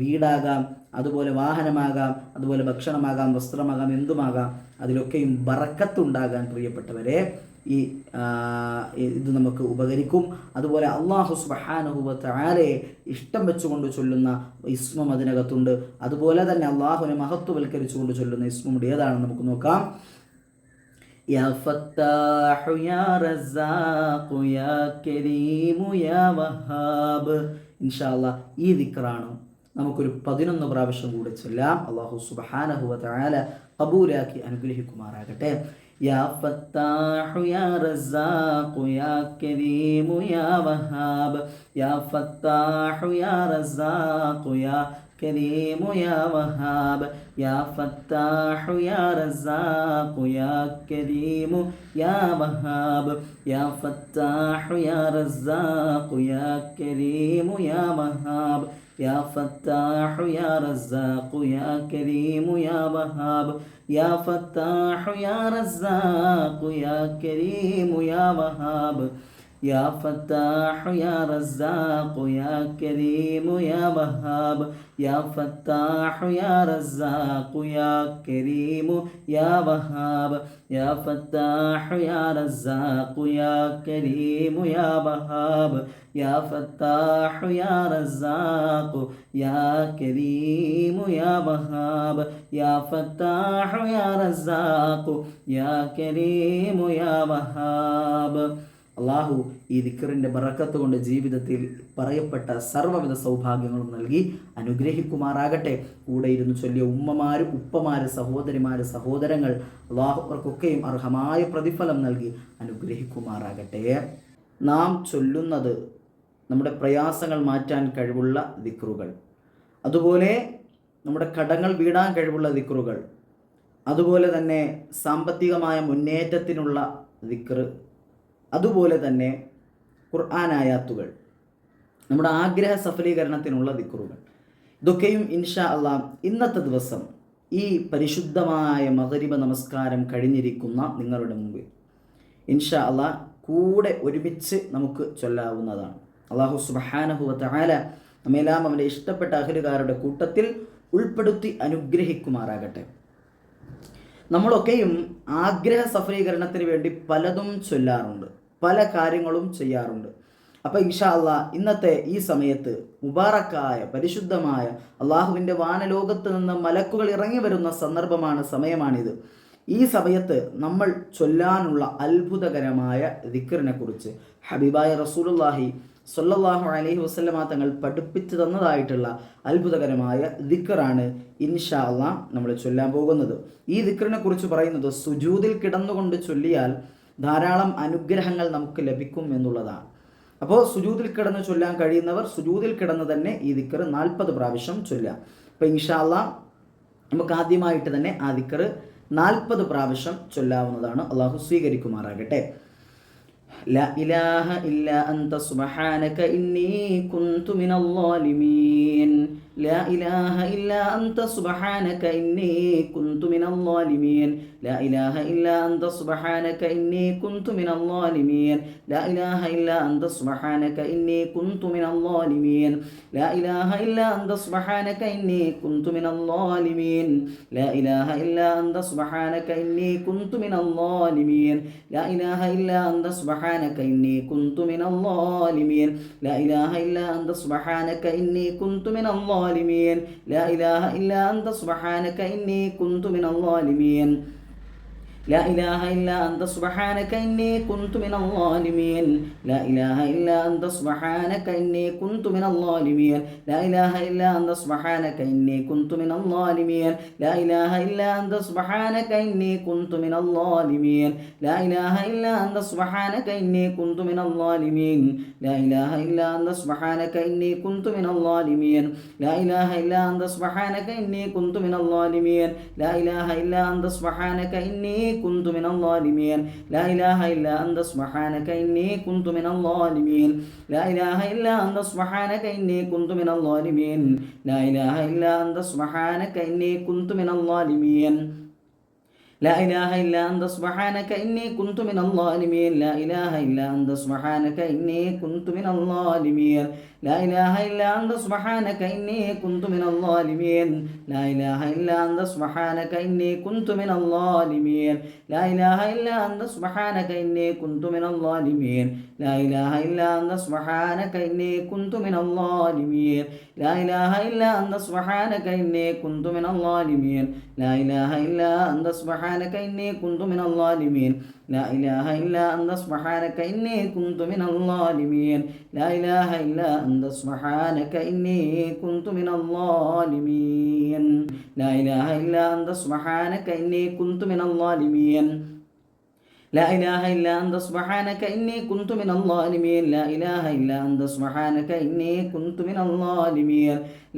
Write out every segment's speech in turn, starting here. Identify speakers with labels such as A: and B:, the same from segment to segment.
A: വീടാകാം, അതുപോലെ വാഹനമാകാം, അതുപോലെ ഭക്ഷണമാകാം, വസ്ത്രമാകാം, എന്തുമാകാം, അതിലൊക്കെയും ബറക്കത്തുണ്ടാകാൻ പ്രിയപ്പെട്ടവരെ ഇത് നമുക്ക് ഉപകരിക്കും. അതുപോലെ അല്ലാഹു സുബ്ഹാനഹു വ തആലയെ ഇഷ്ടം വെച്ചുകൊണ്ട് ചൊല്ലുന്ന ഇസ്മും അതിനകത്തുണ്ട്. അതുപോലെ തന്നെ അള്ളാഹുവിനെ മഹത്വവൽക്കരിച്ചുകൊണ്ട് ചൊല്ലുന്ന ഇസ്മും ഏതാണെന്ന് നമുക്ക് നോക്കാം. യാ ഫത്താഹു യാ റസാഖു യാ കരീമു യാ വഹാബ്. ഇൻഷാ അല്ലാഹ് ഈ ദിക്റാണ് നമുക്കൊരു 11 പ്രാവശ്യം കൂടെ ചൊല്ലാം. അല്ലാഹു സുബ്ഹാനഹു വ തആല ഖബൂലാക്കി അനുഗ്രഹിക്കുമാറാകട്ടെ. യാ ഫത്താഹു യാ റസാഖു യാ കരീമു യാ വഹാബ്. യാ ഫത്താഹു യാ റസാഖു യാ കരീമു യാ വഹാബ്. യാ ഫത്താഹു യാ റസാഖു യാ കരീമു യാ വഹാബ്. യാ ഫത്താഹു യാ റസാഖു യാ കരീമു യാ വഹാബ്. യാ ഫത്താഹു യാ റസാഖു യാ കരീമു യാ വഹാബ്. യാ ഫത്താഹു യാ റസാഖു യാ കരീമു യാ വഹാബ്. യാ ഫത്താഹു യാ റസാഖു യാ കരീമു യാ വഹാബ്. യാ ഫത്താഹു യാ റസാഖു യാ കരീമു യാ വഹാബ്. യാ ഫത്താഹു യാ റസാഖു യാ കരീമു യാ വഹാബ്. യാ ഫത്താഹു യാ റസാഖു യാ കരീമു യാ വഹാബ്. യാ ഫത്താഹു യാ റസാഖു യാ കരീമു യാ വഹാബ്. അള്ളാഹു ഈ ദിക്റിൻ്റെ ബറക്കത്ത് കൊണ്ട് ജീവിതത്തിൽ പറയപ്പെട്ട സർവ്വവിധ സൗഭാഗ്യങ്ങളും നൽകി അനുഗ്രഹിക്കുമാറാകട്ടെ. കൂടെ ഇരുന്ന് ചൊല്ലിയ ഉമ്മമാര്, ഉപ്പമാര്, സഹോദരിമാര്, സഹോദരങ്ങൾ, അള്ളാഹു അവർക്കൊക്കെയും അർഹമായ പ്രതിഫലം നൽകി അനുഗ്രഹിക്കുമാറാകട്ടെ. നാം ചൊല്ലുന്നത് നമ്മുടെ പ്രയാസങ്ങൾ മാറ്റാൻ കഴിവുള്ള ദിക്റുകൾ, അതുപോലെ നമ്മുടെ കടങ്ങൾ വീടാൻ കഴിവുള്ള ദിക്റുകൾ, അതുപോലെ തന്നെ സാമ്പത്തികമായ മുന്നേറ്റത്തിനുള്ള ദിക്റ്, അതുപോലെ തന്നെ ഖുർആൻ ആയാത്തുകൾ, നമ്മുടെ ആഗ്രഹ സഫലീകരണത്തിനുള്ള ദിക്റുകൾ, ഇതൊക്കെയും ഇൻഷാ അള്ളാഹ് ഇന്നത്തെ ദിവസം ഈ പരിശുദ്ധമായ മഗ്രിബ് നമസ്കാരം കഴിഞ്ഞിരിക്കുന്ന നിങ്ങളുടെ മുമ്പിൽ ഇൻഷാ അള്ളാഹ് കൂടെ ഒരുമിച്ച് നമുക്ക് ചൊല്ലാവുന്നതാണ്. അല്ലാഹു സുബ്ഹാനഹു വ തആല നമ്മെല്ലാം അവൻ്റെ ഇഷ്ടപ്പെട്ട അഹ്ലുകാരുടെ കൂട്ടത്തിൽ ഉൾപ്പെടുത്തി അനുഗ്രഹിക്കുമാറാകട്ടെ. നമ്മളൊക്കെയും ആഗ്രഹ സഫലീകരണത്തിന് വേണ്ടി പലതും ചൊല്ലാറുണ്ട്, പല കാര്യങ്ങളും ചെയ്യാറുണ്ട്. അപ്പോൾ ഇൻഷാ അള്ളാഹ് ഇന്നത്തെ ഈ സമയത്ത് മുബാറക്കായ പരിശുദ്ധമായ അള്ളാഹുവിൻ്റെ വാനലോകത്ത് നിന്ന് മലക്കുകൾ ഇറങ്ങി വരുന്ന സന്ദർഭമാണ്, സമയമാണിത്. ഈ സമയത്ത് നമ്മൾ ചൊല്ലാനുള്ള അത്ഭുതകരമായ ദിക്റിനെ കുറിച്ച് ഹബീബായ റസൂലുള്ളാഹി സ്വല്ലല്ലാഹു അലൈഹി വസല്ലമ തങ്ങൾ പഠിപ്പിച്ചു തന്നതായിട്ടുള്ള അത്ഭുതകരമായ ദിക്റാണ് ഇൻഷാ അള്ളാഹ് നമ്മൾ ചൊല്ലാൻ പോകുന്നത്. ഈ ദിക്റിനെ കുറിച്ച് പറയുന്നത് സുജൂദിൽ കിടന്നുകൊണ്ട് ചൊല്ലിയാൽ ധാരാളം അനുഗ്രഹങ്ങൾ നമുക്ക് ലഭിക്കും എന്നുള്ളതാണ്. അപ്പോൾ സുജൂദിൽ കിടന്ന് ചൊല്ലാൻ കഴിയുന്നവർ സുജൂദിൽ കിടന്ന് തന്നെ ഈ ദിക്ർ 40 പ്രാവശ്യം ചൊല്ലാം. അപ്പോൾ ഇൻഷാ അള്ളാഹ് നമുക്ക് ആദ്യമായിട്ട് തന്നെ ആ ദിക്ർ 40 പ്രാവശ്യം ചൊല്ലാവുന്നതാണ്. അള്ളാഹു സ്വീകരിക്കുമാറാകട്ടെ. لا إله إلا أنت سبحانك إني كنت من الظالمين. لا إله إلا أنت سبحانك إني كنت من الظالمين. لا إله إلا أنت سبحانك إني كنت من الظالمين. لا إله إلا أنت سبحانك إني كنت من الظالمين. لا إله إلا أنت سبحانك إني كنت من الظالمين. لا إله إلا أنت سبحانك إني كنت من الظالمين. لا إله إلا أنت سبحانك إني كنت من الظالمين. لا إله إلا أنت سبحانك إني كنت من الظالمين. لا إله إلا أنت سبحانك إني كنت من الظالمين. لا إله إلا أنت سبحانك إني كنت من الظالمين. لا إله إلا أنت سبحانك إني كنت من الظالمين. لا إله إلا أنت سبحانك إني كنت من الظالمين. لا إله إلا أنت سبحانك إني كنت من الظالمين. لا إله إلا أنت سبحانك إني كنت من الظالمين. لا إله إلا أنت سبحانك إني كنت من الظالمين. لا إله إلا أنت سبحانك إني كنت من الظالمين. لا إله إلا أنت سبحانك إني كنت من الظالمين. لا إله إلا أنت سبحانك إني كنت من الظالمين. لا إله إلا أنت سبحانك إني كنت من الظالمين. لا إله إلا أنت سبحانك إني كنت من الظالمين. لا إله إلا أنت سبحانك إني كنت من الظالمين لا إله إلا أنت سبحانك إني كنت من الظالمين لا إله إلا أنت سبحانك إني كنت من الظالمين لا إله إلا أنت سبحانك إني كنت من الظالمين لا إله إلا أنت سبحانك إني كنت من الظالمين لا إله إلا أنت سبحانك إني كنت من الظالمين لا إله إلا أنت سبحانك إني كنت من الظالمين لا إله إلا أنت سبحانك إني كنت من الظالمين لا إله إلا أنت سبحانك إني كنت من الظالمين لا إله إلا أنت سبحانك إني كنت من الظالمين لا إله إلا أنت سبحانك إني كنت من الظالمين لا إله إلا أنت سبحانك إني كنت من الظالمين لا إله إلا أنت سبحانك إني كنت من الظالمين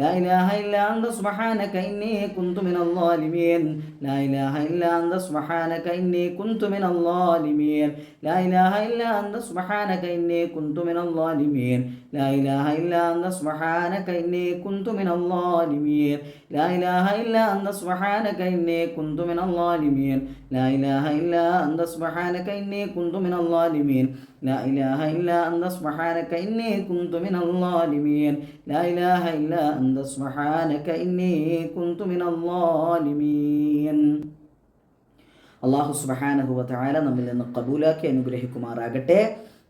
A: لا إله إلا أنت سبحانك إني كنت من الظالمين لا إله إلا أنت سبحانك إني كنت من الظالمين لا إله إلا أنت سبحانك إني كنت من الظالمين لا إله إلا أنت سبحانك إني كنت من الظالمين لا إله إلا أنت سبحانك إني كنت من الظالمين لا إله إلا أنت سبحانك إني كنت من الظالمين لا إله إلا أنت سبحانك إني كنت من الظالمين لا إله إلا أنت سبحانك إني كنت من الظالمين അള്ളാഹു സുബ്ഹാനഹു വ തആല നമ്മിൽ നിന്ന് ഖബൂലാക്കി അനുഗ്രഹിക്കുമാറാകട്ടെ.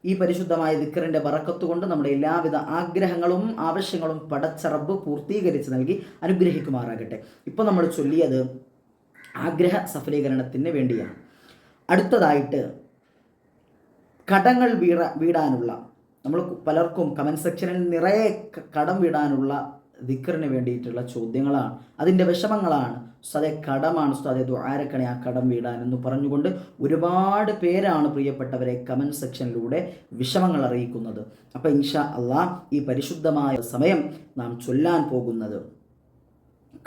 A: ഈ പരിശുദ്ധമായ ദിക്റിൻ്റെ ബറക്കത്ത് കൊണ്ട് നമ്മുടെ എല്ലാവിധ ആഗ്രഹങ്ങളും ആവശ്യങ്ങളും പടച്ച റബ്ബ് പൂർത്തീകരിച്ച് നൽകി അനുഗ്രഹിക്കുമാറാകട്ടെ. ഇപ്പോൾ നമ്മൾ ചൊല്ലിയത് ആഗ്രഹ സഫലീകരണത്തിന് വേണ്ടിയാണ്. അടുത്തതായിട്ട് കടങ്ങൾ വീടാനുള്ള, നമ്മൾ പലർക്കും കമൻറ്റ് സെക്ഷനിൽ നിറയെ കടം വീടാനുള്ള ദിക്റിന് വേണ്ടിയിട്ടുള്ള ചോദ്യങ്ങളാണ്, അതിൻ്റെ വിഷമങ്ങളാണ്. ഉസ്താദെ കടമാണ് ഉസ്താദെ ദുആരക്കണേ ആ കടം വീടാനെന്ന് പറഞ്ഞുകൊണ്ട് ഒരുപാട് പേരാണ് പ്രിയപ്പെട്ടവരെ കമൻറ്റ് സെക്ഷനിലൂടെ വിഷമങ്ങൾ അറിയിക്കുന്നത്. അപ്പോൾ ഇൻഷാ അള്ളാഹ് ഈ പരിശുദ്ധമായ സമയം നാം ചൊല്ലാൻ പോകുന്നത്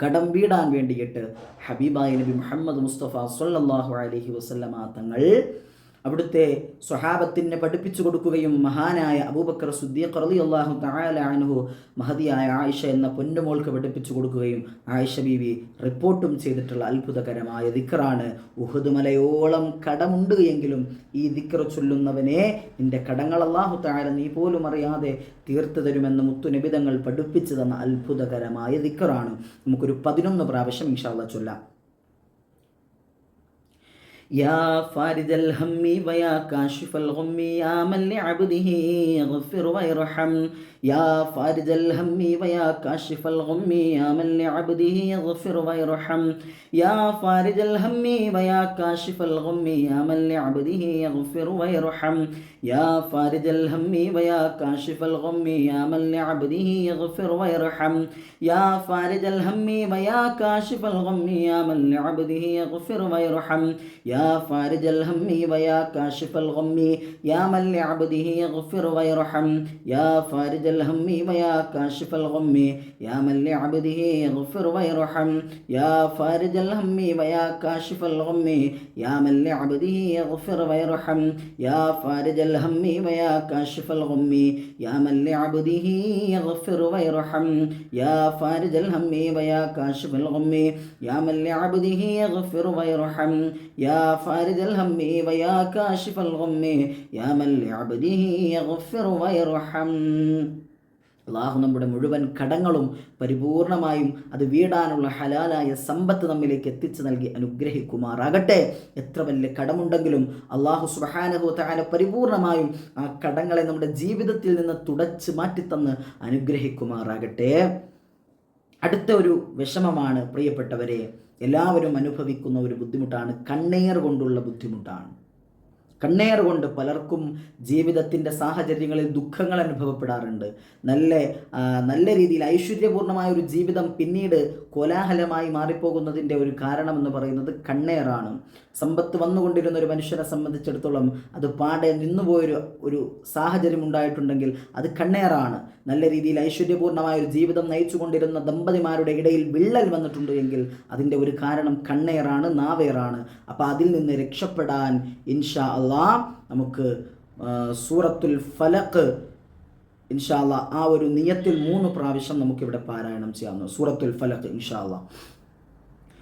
A: കടം വീടാൻ വേണ്ടിയിട്ട് ഹബീബായ നബി മുഹമ്മദ് മുസ്തഫ സ്വല്ലല്ലാഹു അലൈഹി വസല്ലമ തങ്ങൾ അവിടുത്തെ സ്വഹാബത്തിനെ പഠിപ്പിച്ചു കൊടുക്കുകയും മഹാനായ അബൂബക്കർ സിദ്ദീഖ് റളിയല്ലാഹു തആല അൻഹു മഹദിയായ ആയിഷ എന്ന പൊന്നുമോൾക്ക് പഠിപ്പിച്ചു കൊടുക്കുകയും ആയിഷ ബീവി റിപ്പോർട്ടും ചെയ്തിട്ടുള്ള അത്ഭുതകരമായ ദിക്റാണ്. ഉഹുദ് മലയോളം കടമുണ്ട് എങ്കിലും ഈ ദിക്ർ ചൊല്ലുന്നവനെ നിന്റെ കടങ്ങൾ അല്ലാഹു തആല നീ പോലും അറിയാതെ തീർത്തു തരുമെന്ന് മുത്തുനബി തങ്ങൾ പഠിപ്പിച്ചു തന്ന അത്ഭുതകരമായ ദിക്റാണ്. നമുക്കൊരു 11 പ്രാവശ്യം ഇൻഷാ അല്ലാഹ് ചൊല്ലാം. يا فارج الهم ويا كاشف الغم يا من لعبده يغفر ويرحم يا فارج الهم ويا كاشف الغم يا من لعبده يغفر ويرحم يا فارج الهم ويا كاشف الغم يا من لعبده يغفر ويرحم يا فارج الهم ويا كاشف الغم يا من لعبده يغفر ويرحم يا فارج الهم ويا كاشف الغم يا من لعبده يغفر ويرحم يا فارج الهم ويا كاشف الغم يا من لعبده يغفر ويرحم يا فارج الهم ويا كاشف الغم يا من لعبده يغفر ويرحم يا فارج الهم ويا كاشف الغم يا من لعبده يغفر ويرحم يا فارج الهم ويا كاشف الغم يا من لعبده يغفر ويرحم يا فارج الهم ويا كاشف الغم يا من لعبده يغفر ويرحم يا فارج الهم ويا كاشف الغم يا من لعبده يغفر ويرحم. അള്ളാഹു നമ്മുടെ മുഴുവൻ കടങ്ങളും പരിപൂർണമായും അത് വീടാനുള്ള ഹലാലായ സമ്പത്ത് നമ്മിലേക്ക് എത്തിച്ചു നൽകി അനുഗ്രഹിക്കുമാറാകട്ടെ. എത്ര വലിയ കടമുണ്ടെങ്കിലും അള്ളാഹു സുബ്ഹാനഹു വ തആല പരിപൂർണമായും ആ കടങ്ങളെ നമ്മുടെ ജീവിതത്തിൽ നിന്ന് തുടച്ചു മാറ്റിത്തന്ന് അനുഗ്രഹിക്കുമാറാകട്ടെ. അടുത്ത ഒരു വിഷമമാണ് പ്രിയപ്പെട്ടവരെ, എല്ലാവരും അനുഭവിക്കുന്ന ഒരു ബുദ്ധിമുട്ടാണ്, കണ്ണീർ കൊണ്ടുള്ള ബുദ്ധിമുട്ടാണ്. കണ്ണീർ കൊണ്ട് പലർക്കും ജീവിതത്തിൻ്റെ സാഹചര്യങ്ങളിൽ ദുഃഖങ്ങൾ അനുഭവപ്പെടാറുണ്ട്. നല്ല രീതിയിൽ ഐശ്വര്യപൂർണമായ ഒരു ജീവിതം പിന്നീട് കോലാഹലമായി മാറിപ്പോകുന്നതിൻ്റെ ഒരു കാരണമെന്ന് പറയുന്നത് കണ്ണീറാണ്. സമ്പത്ത് വന്നുകൊണ്ടിരുന്ന ഒരു മനുഷ്യനെ സംബന്ധിച്ചിടത്തോളം അത് പാടെ നിന്നുപോയൊരു സാഹചര്യം ഉണ്ടായിട്ടുണ്ടെങ്കിൽ അത് കണ്ണീറാണ്. നല്ല രീതിയിൽ ഐശ്വര്യപൂർണമായ ഒരു ജീവിതം നയിച്ചു കൊണ്ടിരുന്ന ദമ്പതിമാരുടെ ഇടയിൽ വിള്ളൽ വന്നിട്ടുണ്ട് എങ്കിൽ അതിൻ്റെ ഒരു കാരണം കണ്ണീറാണ്, നാവേറാണ്. അപ്പോൾ അതിൽ നിന്ന് രക്ഷപ്പെടാൻ ഇൻഷാ അല്ലാഹ് നമുക്ക് സൂറത്തുൽ ഫലഖ് ഇൻഷാ അല്ലാഹ് ആ ഒരു നിയത്തിൽ 3 പ്രാവശ്യം നമുക്കിവിടെ പാരായണം ചെയ്യാവുന്നു. സൂറത്തുൽ ഫലഖ് ഇൻഷാ അല്ലാഹ്.